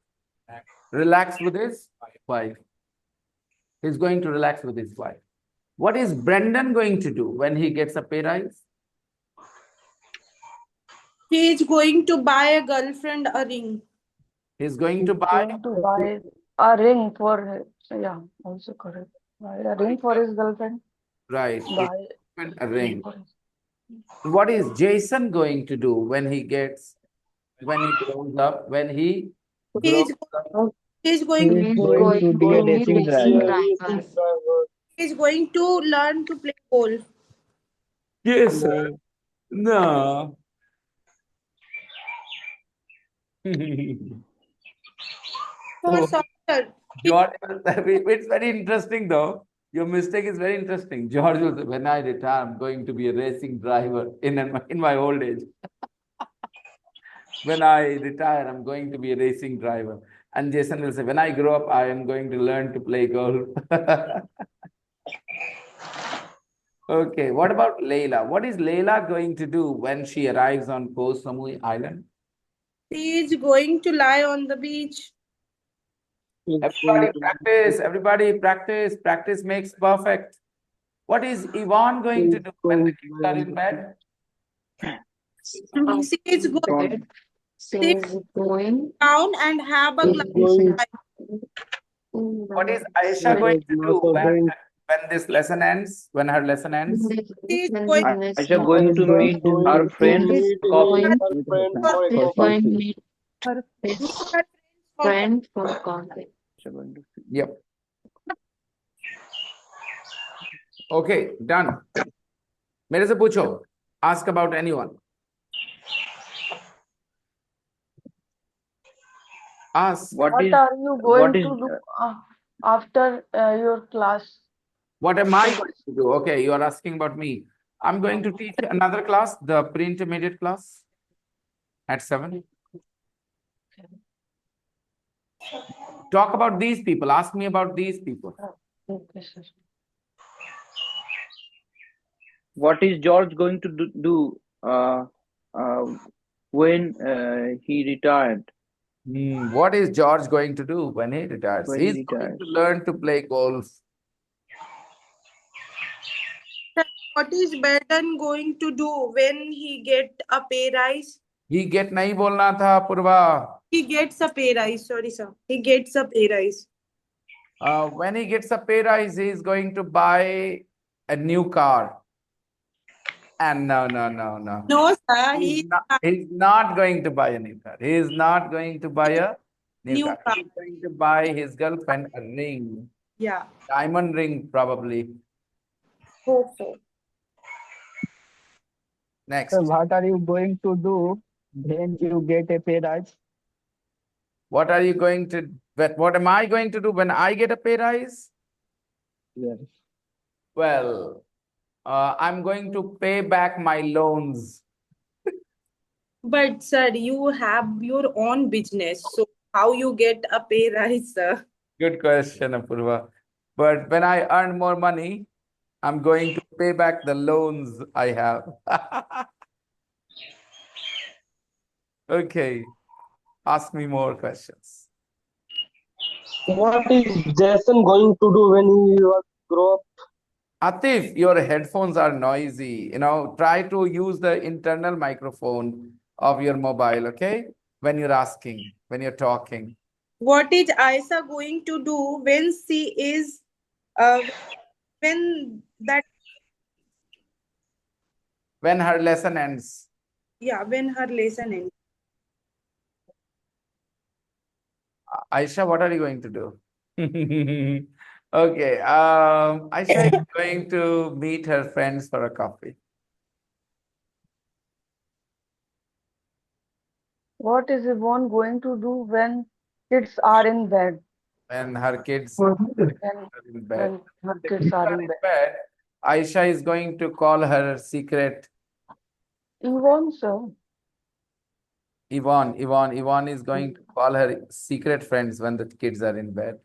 relax with his wife. He's going to relax with his wife. What is Brendan going to do when he gets a pay rise? He is going to buy a girlfriend a ring. He's going to buy Going to buy a ring for yeah, also correct. Buy a ring for his girlfriend. right Buy a ring. for his- What is Jason going to do when he grows up? When he He is grows up? he is He going is going to be a Going to racing be a driver. racing driver. he is going to learn to play golf. Yes, sir. No. No. So sorry, sir. George, it's very interesting though. Your mistake is very interesting. George will say, when I retire, I'm going to be a racing driver in my old age. When I retire, I'm going to be a racing driver. And Jason will say, when I grow up, I am going to learn to play golf. Okay, what about Layla? What is Layla going to do when she arrives on Koh Samui Island? He is going to lie on the beach. Everybody practice. Practice makes perfect. What is Yvonne going to do when the kids are in bed? She is going to sit going down and have a glass of wine. What is Aisha going to do when this lesson ends? When her lesson ends? He is going Aisha going to meet her friends for coffee. going to meet her friend for coffee. Yep. Okay, done. मेरे से पूछो. Ask about anyone. Ask. What are you going to do after your class? What am I going to do? Okay, you are asking about me. I'm going to teach another class, the pre-intermediate class at 7. Talk about these people. Ask me about these people. Okay, sir. What is George going to do when he retired? What is George going to do when he retires? When he He's going to learn to play golf. What is Brendan going to do when he get a pay rise? He get नहीं बोलना था पूर्वा. He gets a pay rise. Sorry, sir. He gets a pay rise. When he gets a pay rise, he is going to buy a new car. And no. No, sir. He's not going to buy a new car. He is not going to buy a new car. He's going to buy his girlfriend a ring. Yeah. Diamond ring, probably. Hope so. Next. So what are you going to do when you get a pay rise? What am I going to do when I get a pay rise? Yes. Well, I'm going to pay back my loans. But sir, you have your own business. So how you get a pay rise, sir? Good question, Apurva. But when I earn more money, I'm going to pay back the loans I have. Okay. Ask me more questions. What is Jason going to do when he grow up? Atif, your headphones are noisy. Try to use the internal microphone of your mobile, okay? When you're asking, when you're talking. What is Aisha going to do when she is when her lesson ends? Yeah, when her lesson ends. Aisha, what are you going to do? Okay, Aisha is going to meet her friends for a coffee. What is Yvonne going to do when kids are in bed? When her kids When are in bed. when her kids are in bed. Aisha is going to call her secret. Yvonne, sir. Yvonne is going to call her secret friends when the kids are in bed.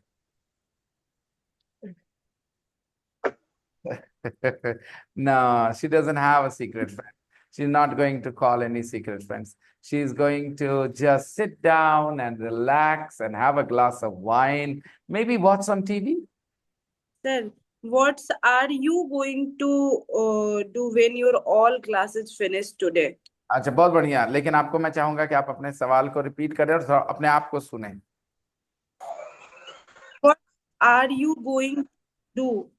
No, she doesn't have a secret friend. She's not going to call any secret friends. She's going to just sit down and relax and have a glass of wine, maybe watch some TV. Sir, what are you going to do when your all classes finish today? अच्छा, बहुत बढ़िया। लेकिन आपको मैं चाहूंगा कि आप अपने सवाल को रिपीट करें और अपने आप को सुने। What are you going to do?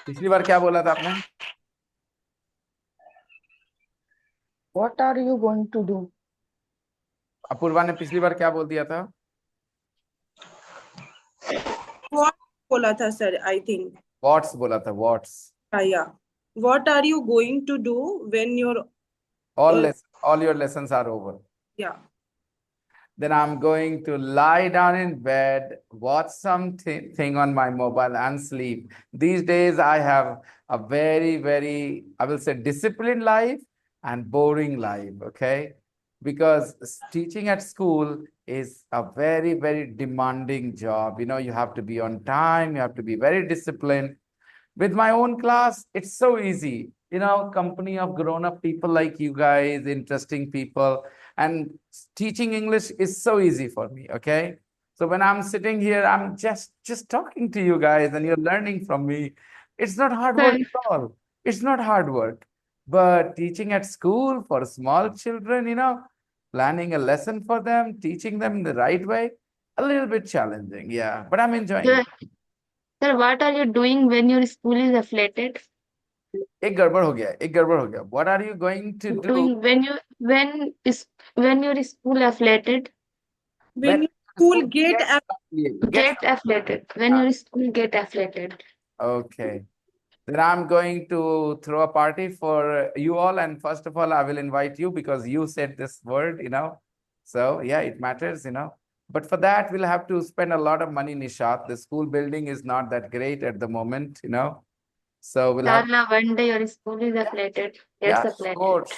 पिछली बार क्या बोला था आपने? What are you going to do? Apoorva ने पिछली बार क्या बोल दिया था? What बोला था sir? I think. What's बोला था, what's. Yeah. What are you going to do when your all your lessons are over? Yeah. Then I'm going to lie down in bed, watch something on my mobile and sleep. These days I have a very, I will say, disciplined life and boring life, okay? Because teaching at school is a very demanding job. You know, you have to be on time, you have to be very disciplined. With my own class, it's so easy. You know, company of grown-up people like you guys, interesting people, and teaching English is so easy for me, okay? So when I'm sitting here, I'm just talking to you guys and you're learning from me. It's not hard work at all. It's not hard work. But teaching at school for small children, you know, planning a lesson for them, teaching them in the right way, a little bit challenging, yeah. But I'm enjoying it. Sir, what are you doing when your school is affiliated? एक गड़बड़ हो गया. What are you going to do? Doing when your school affiliated? When your school get affiliated. When your school get affiliated. Okay. Then I'm going to throw a party for you all. And first of all, I will invite you because you said this word, you know. So yeah, it matters, you know. But for that, we'll have to spend a lot of money, Nishat. The school building is not that great at the moment, you know. So we'll have. One day your school is affiliated. Yeah,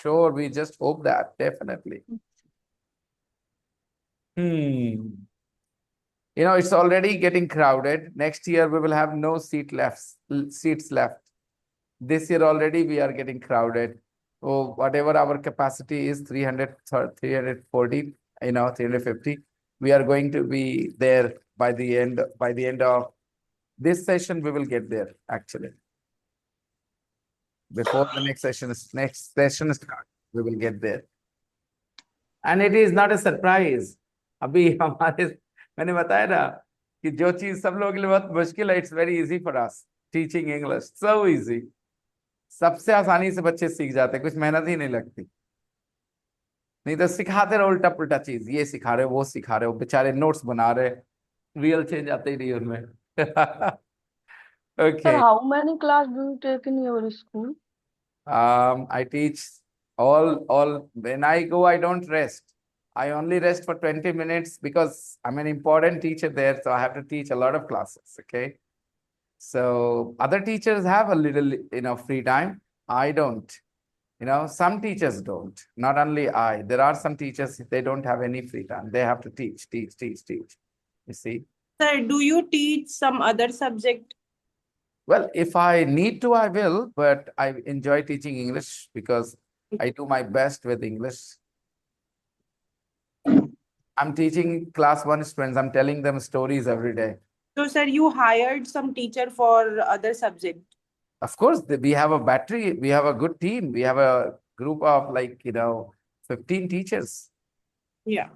sure. We just hope that, definitely. You know, it's already getting crowded. Next year, we will have no seats left. This year already, we are getting crowded. So whatever our capacity is, 300, 340, you know, 350, we are going to be there by the end of this session. We will get there, actually. Before the next session starts, we will get there. And it is not a surprise. अभी मैंने बताया ना कि जो चीज सब लोगों के लिए बहुत मुश्किल है, it's very easy for us. Teaching English, so easy. सबसे आसानी से बच्चे सीख जाते हैं, कुछ मेहनत ही नहीं लगती. नहीं तो सिखाते रहो उल्टा पुल्टा चीज, ये सिखा रहे हो, वो सिखा रहे हो, बेचारे नोट्स बना रहे, रियल चेंज आते ही नहीं उनमें. Okay. Sir, how many class do you take in your school? I teach all. When I go, I don't rest. I only rest for 20 minutes because I'm an important teacher there, so I have to teach a lot of classes, okay? So other teachers have a little, you know, free time. I don't. You know, some teachers don't. Not only I. There are some teachers, they don't have any free time. They have to teach. You see? Sir, do you teach some other subject? Well, if I need to, I will, but I enjoy teaching English because I do my best with English. I'm teaching class 1 students. I'm telling them stories every day. So, sir, you hired some teacher for other subject? Of course, we have a battery. We have a good team. We have a group of 15 teachers. Yeah.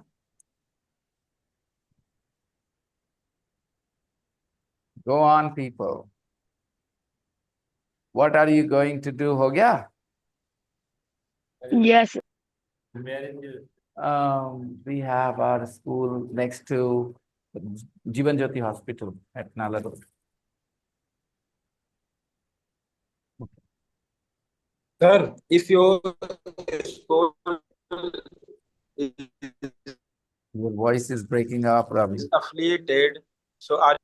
Go on, people. What are you going to do? Ho gaya? Yes. We have our school next to Jeevan Jyoti Hospital at Nala Road. Sir, if your school Your voice is breaking up, Ravi. is affiliated, so are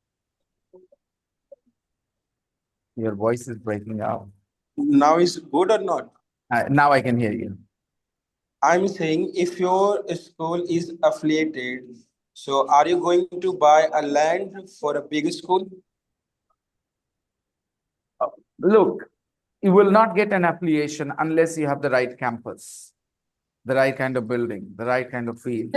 Your voice is breaking up. now is good or not? Now I can hear you. I'm saying if your school is affiliated, so are you going to buy a land for a big school? Look, you will not get an affiliation unless you have the right campus. the right kind of building, the right kind of field.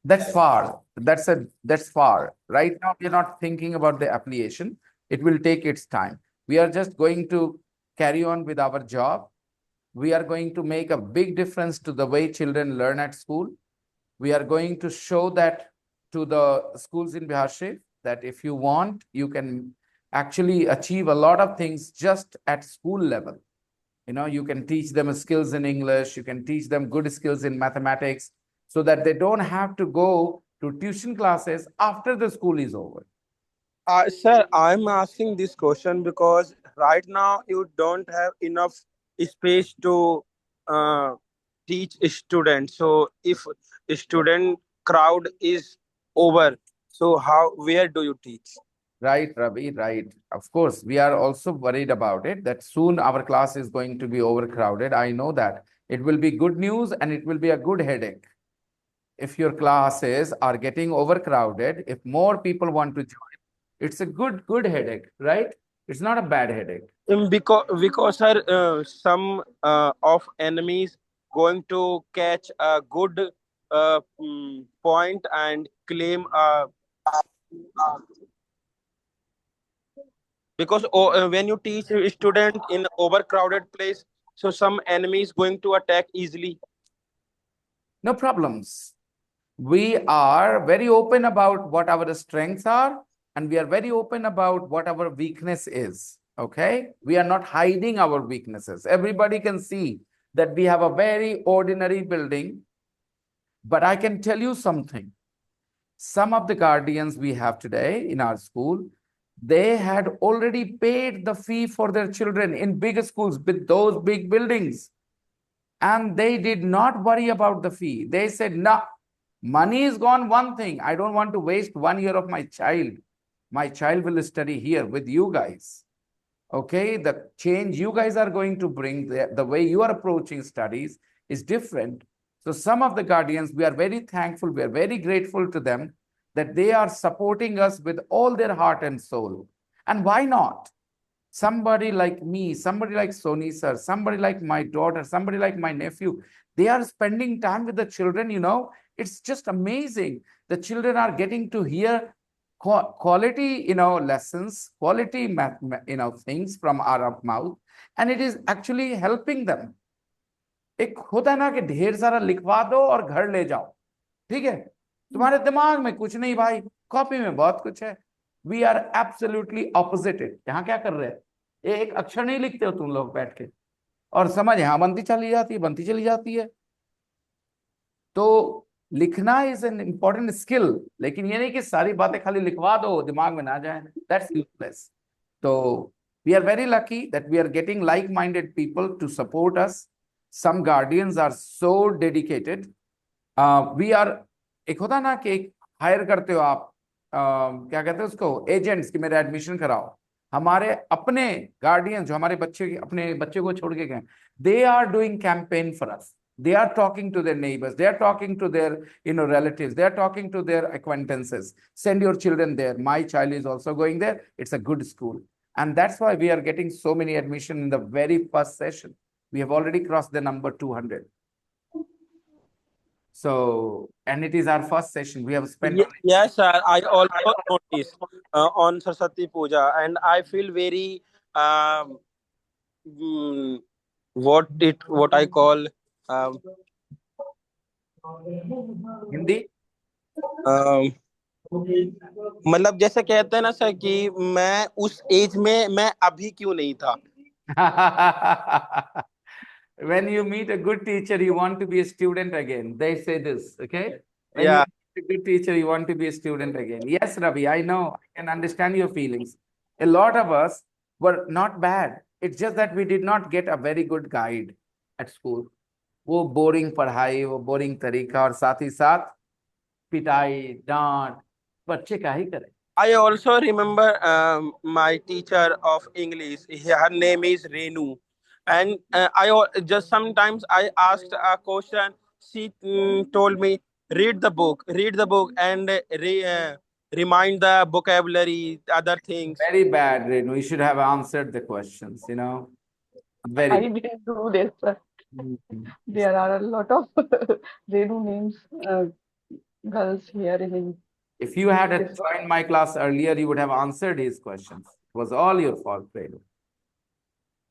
That's far. That's far. Right now, we're not thinking about the application. It will take its time. We are just going to carry on with our job. We are going to make a big difference to the way children learn at school. We are going to show that to the schools in Bihar Sharif that if you want, you can actually achieve a lot of things just at school level. You know, you can teach them skills in English, you can teach them good skills in mathematics, so that they don't have to go to tuition classes after the school is over. Sir, I'm asking this question because right now you don't have enough space to uh, teach students. So if student crowd is over, so where do you teach? Right, Ravi, right. Of course, we are also worried about it, that soon our class is going to be overcrowded. I know that. It will be good news and it will be a good headache. If your classes are getting overcrowded, if more people want to join, it's a good headache, right? It's not a bad headache. Because sir, some of enemies going to catch a good point and claim because when you teach a student in overcrowded place, so some enemy is going to attack easily. No problems. We are very open about what our strengths are, and we are very open about what our weakness is. Okay, we are not hiding our weaknesses. Everybody can see that we have a very ordinary building, but I can tell you something. Some of the guardians we have today in our school, they had already paid the fee for their children in big schools with those big buildings, and they did not worry about the fee. They said, no, money is gone, one thing. I don't want to waste 1 year of my child. My child will study here with you guys. Okay, the change you guys are going to bring, the way you are approaching studies is different. So some of the guardians, we are very thankful, we are very grateful to them that they are supporting us with all their heart and soul. And why not? Somebody like me, somebody like Sony sir, somebody like my daughter, somebody like my nephew, they are spending time with the children, you know, it's just amazing. The children are getting to hear quality, you know, lessons, quality math, you know, things from our mouth, and it is actually helping them. एक होता है ना कि ढेर सारा लिखवा दो और घर ले जाओ, ठीक है, तुम्हारे दिमाग में कुछ नहीं भाई, कॉपी में बहुत कुछ है. We are absolutely opposited. यहाँ क्या कर रहे हैं, एक अक्षर नहीं लिखते हो तुम लोग बैठ के, और समझ यहाँ बनती चली जाती है, बनती चली जाती है. तो लिखना इज एन इम्पोर्टेंट स्किल, लेकिन ये नहीं कि सारी बातें खाली लिखवा दो, दिमाग में ना जाए, दैट्स यूजलेस. तो we are very lucky that we are getting like-minded people to support us. Some guardians are so dedicated. We are, एक होता ना कि एक हायर करते हो आप, क्या कहते हैं उसको, एजेंट्स, कि मेरा एडमिशन कराओ. हमारे अपने गार्डियन जो हमारे बच्चे अपने बच्चे को छोड़ के गए, they are doing campaign for us. They are talking to their neighbors, they are talking to their, you know, relatives, they are talking to their acquaintances. Send your children there. My child is also going there. It's a good school. And that's why we are getting so many admission in the very first session. We have already crossed the number 200. So, and it is our first session. We have spent. Yes, sir. I also noticed on Saraswati Puja, and I feel very what I call Hindi. मतलब जैसे कहते हैं ना sir कि मैं उस as में मैं अभी क्यों नहीं था. When you meet a good teacher, you want to be a student again. They say this, okay? When Yeah. you meet a good teacher, you want to be a student again. Yes, Ravi, I know. I can understand your feelings. A lot of us were not bad. It's just that we did not get a very good guide at school. वो boring पढ़ाई, वो boring तरीका, और साथ ही साथ पिटाई, डांट, बच्चे क्या ही करें. I also remember my teacher of English. Her name is Renu, and just sometimes I asked a question. She told me read the book, and remind the vocabulary, other things. Very bad, Renu. You should have answered the questions. You know, very. I didn't do this, sir. There are a lot of Renu names, girls here in If you had joined my class earlier, you would have answered his questions. It was all your fault, Renu.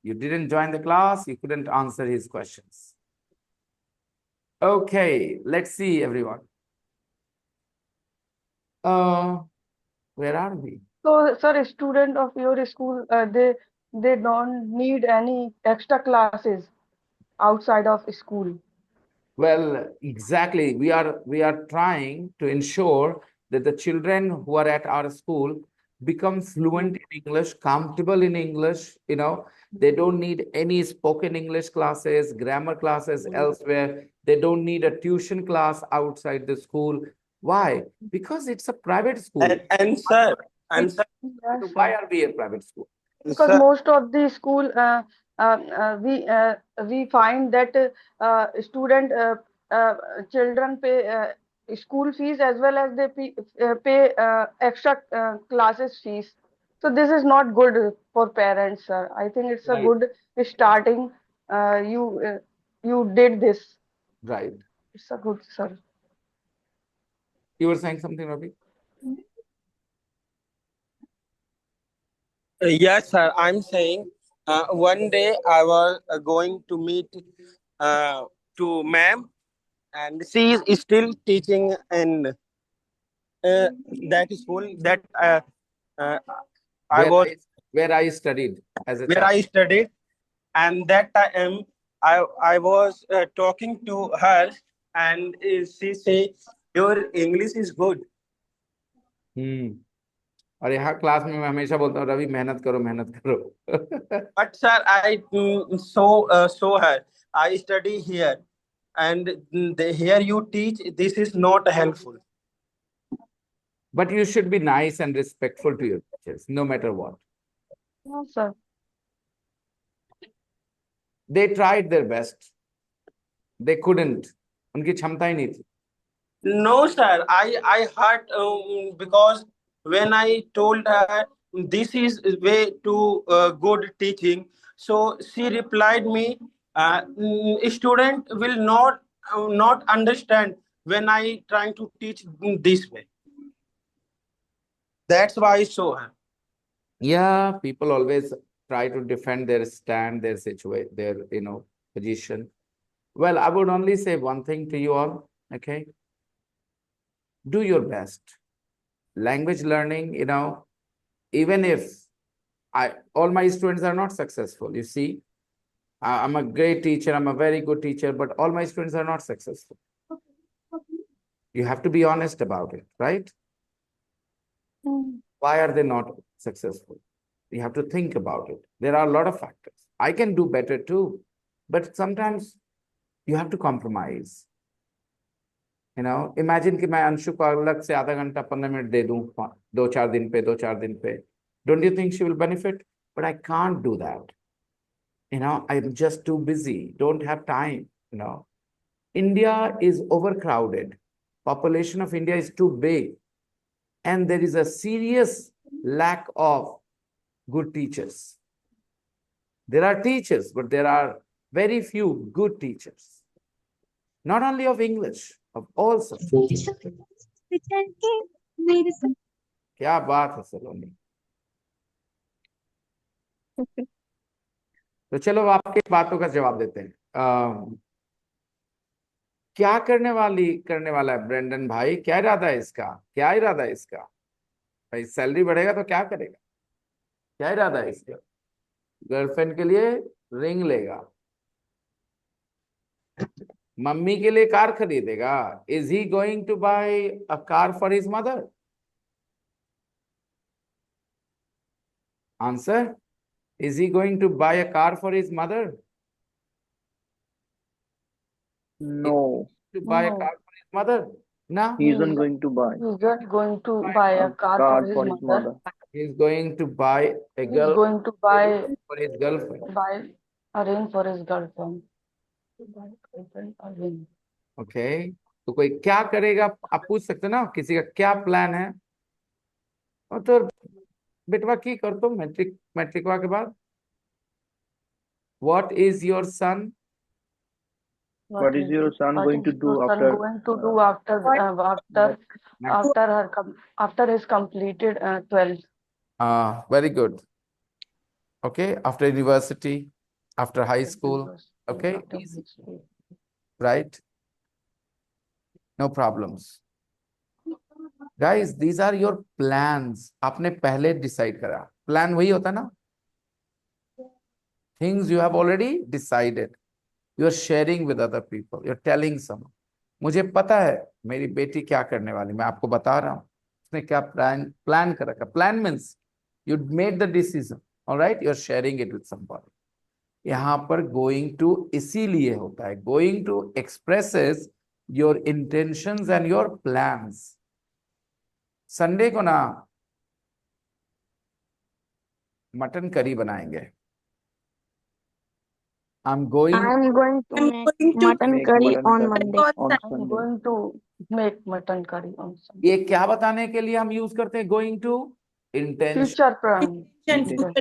You didn't join the class, you couldn't answer his questions. Okay, let's see, everyone. Where are we? So, sir, a student of your school, they don't need any extra classes outside of school. Well, exactly. We are trying to ensure that the children who are at our school become fluent in English, comfortable in English. They don't need any spoken English classes, grammar classes elsewhere. They don't need a tuition class outside the school. Why? Because it's a private school. And sir, and sir, Yes, Why sir. are we a private school? Because sir, most of the school, we find that student children pay school fees as well as they pay extra classes fees. So this is not good for parents, sir. I think it's a Right. good starting. You did this. Right. It's a good, sir. You were saying something, Ravi? yes, sir. I'm saying one day I was going to meet to ma'am, and she is still teaching in that school that uh, I Where was I where I studied as a where child. I studied, and that time I was talking to her, and she say your English is good. और यहाँ class में मैं हमेशा बोलता हूँ रवि मेहनत करो मेहनत करो. But sir, I saw her. I study here, and here you teach. This is not helpful. But you should be nice and respectful to your teachers, no matter what. Yes, sir. They tried their best. They couldn't. उनकी क्षमता ही नहीं थी. No, sir. I heard because when I told her this is way to good teaching, so she replied me, student will not understand when I trying to teach this way. That's why I saw her. Yeah, people always try to defend their stand, their situation, their position. Well, I would only say one thing to you all. Okay, do your best. Language learning, even if all my students are not successful. You see, I'm a great teacher. I'm a very good teacher, but all my students are not successful. You have to be honest about it, right? Why are they not successful? You have to think about it. There are a lot of factors. I can do better too, but sometimes you have to compromise. Imagine कि मैं अंशु को अलग से आधा घंटा 15 minute दे दूं 2-4 दिन पे 2-4 दिन पे. Don't you think she will benefit? But I can't do that. I'm just too busy. Don't have time. India is overcrowded. Population of India is too big. And there is a serious lack of good teachers. There are teachers, but there are very few good teachers. Not only of English, of all subjects. क्या बात है सलोनी. तो चलो आपकी बातों का जवाब देते हैं. क्या करने वाला है ब्रेंडन भाई? क्या इरादा है इसका? क्या इरादा है इसका? भाई सैलरी बढ़ेगा तो क्या करेगा? क्या इरादा है इसका? गर्लफ्रेंड के लिए रिंग लेगा, मम्मी के लिए कार खरीदेगा. Is he going to buy a car for his mother? Answer. Is he going to buy a car for his mother? No, To buy a No. car for his mother? No. he isn't going to buy He's just going to buy a a car card for his mother. He's going to buy a He's girl going to buy for his girlfriend. a ring for his girlfriend. To buy girlfriend a ring. Okay. तो कोई क्या करेगा? आप पूछ सकते ना किसी का क्या प्लान है. और तो बेटवा की कर तो मैट्रिक के बाद. What is your son What is your son What going to is do your son after? going to do after he's completed 12th? Very good. Okay, after university, after high school, okay, After easy, high school. right? No problems. Guys, these are your plans. आपने पहले decide करा. Plan वही होता ना? Things you have already decided. You are sharing with other people. You're telling someone. मुझे पता है मेरी बेटी क्या करने वाली, मैं आपको बता रहा हूँ उसने क्या प्लान कर रखा. Plan means you made the decision. All right, you're sharing it with somebody. यहाँ पर going to इसीलिए होता है. Going to expresses your intentions and your plans. Sunday को ना मटन करी बनाएंगे. I'm going to make mutton Make curry mutton on curry Monday. on I'm Sunday. going to make mutton curry on Sunday. ये क्या बताने के लिए हम use करते हैं going to? Intention. Future plan. Intention.